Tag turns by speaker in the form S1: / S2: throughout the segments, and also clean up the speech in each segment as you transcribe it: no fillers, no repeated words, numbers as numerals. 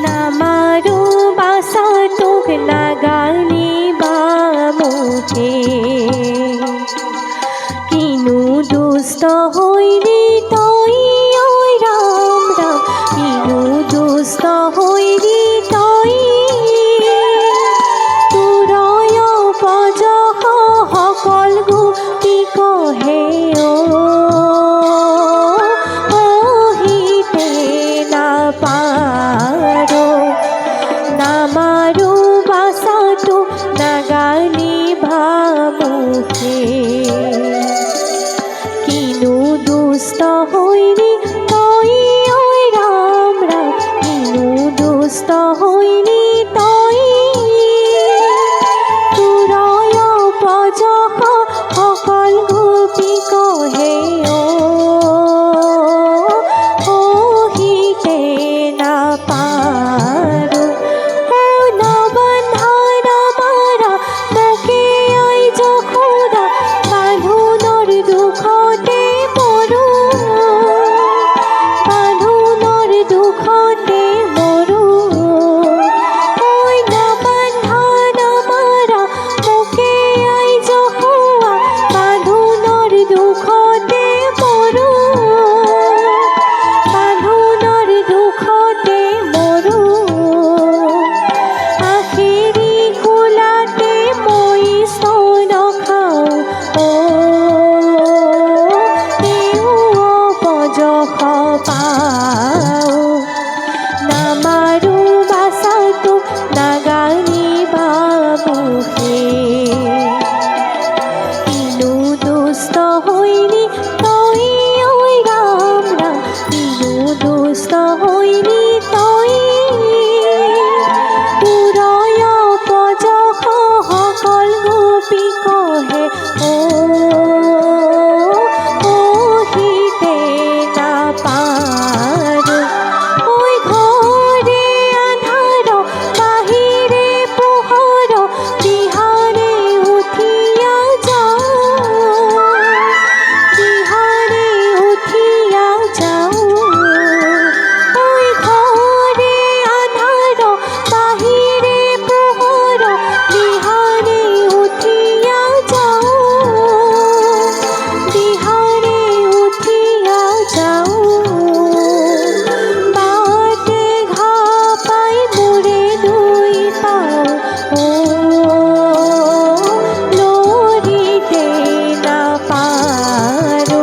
S1: নামাৰো বাচা তোক নাগালিবা মুঠে কিনো দুষ্ট হৈলি তই ঐ ৰাম ৰাম কিনো দুষ্ট হৈলি তই তোৰয় পজহ সকল গোপী কহে অহিতে নাপাৰো নামাৰো বাচাটো নাগালিবা মুখে কিনো দুষ্ট হৈলি তই ঐ ৰাম ৰাম কিনো দুষ্ট হৈলি তই তোৰয় পজহ সকল গোপী কহে অহিতে নাপাৰো নবন্ধন মাৰা মোকে আই যশোদা বান্ধোনৰ দুখতে মৰো বান্ধোনৰ দুখতে মৰো নবন্ধন মাৰা মোকে আই যশোদা বান্ধোনৰ দুখতে মৰো বান্ধোনৰ দুখতে মৰো আখেৰি কোলাতে মই স্তন খাওঁ তেও পজহ পাওঁ নামাৰো বাচাটো নাগালিবা মুখে কিনো দুষ্ট হৈলি তই ঐ ৰাম ৰাম কিনো দুষ্ট হৈলি তই তোৰয় পজহ সকল গোপী কহে অহিতে নাপাৰো ঐ ঘৰে আন্ধাৰ বাহিৰে পোহৰ বিহানে উঠিয়া যাওঁ বিহানে উঠিয়া যাওঁ ঐ ঘৰে আন্ধাৰ বাহিৰে পোহৰ বিহানে উঠিয়া যাওঁ বিহানে উঠিয়া যাওঁ বাটে ঘাঁ পাই মোৰে দুই পাওঁ লৰিতে নাপাৰো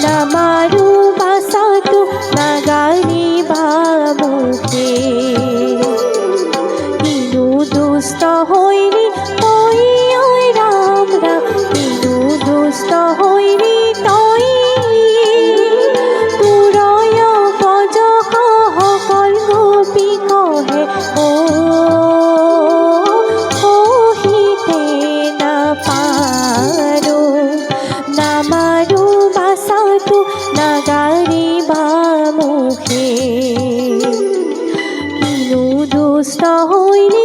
S1: নামাৰো বাচাটো নাগালিবা মুখে কিনো দুষ্ট হৈলি তই ঐ ৰাম ৰাম কিনো দুষ্ট হৈলি তই তোৰয় পজহ সকল গোপী কহে অহিতে নাপাৰো নামাৰো বাচাটো নাগালিবা মুখে কিনো দুষ্ট হৈলি